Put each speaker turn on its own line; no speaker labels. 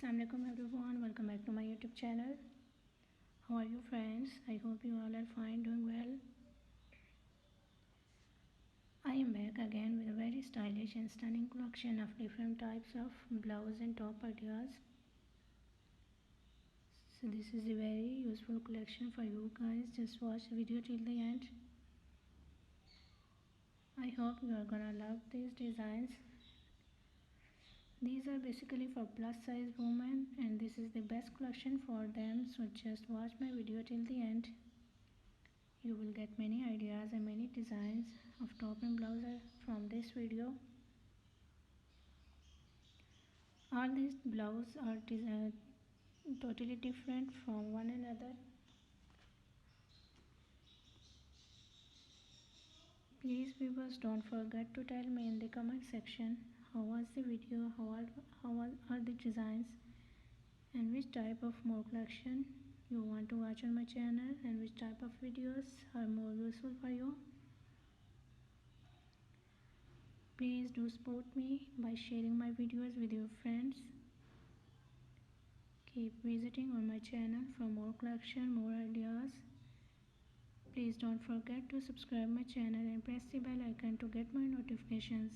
Assalamualaikum everyone, welcome back to my YouTube channel. How are you friends? I hope you all are fine, doing well. I am back again with a very stylish and stunning collection of different types of blouse and top ideas. So this is a very useful collection for you guys. Just watch the video till the end. I hope you are gonna love these designs. These are basically for plus size women and this is the best collection for them, so just watch my video till the end. You will get many ideas and many designs of top and blouse from this video. All these blouses are totally different from one another. Please viewers, don't forget to tell me in the comment section how was the video, how are the designs, and which type of more collection you want to watch on my channel, and which type of videos are more useful for you. Please do support me by sharing my videos with your friends. Keep visiting on my channel for more collection, more ideas. Please don't forget to subscribe my channel and press the bell icon to get my notifications.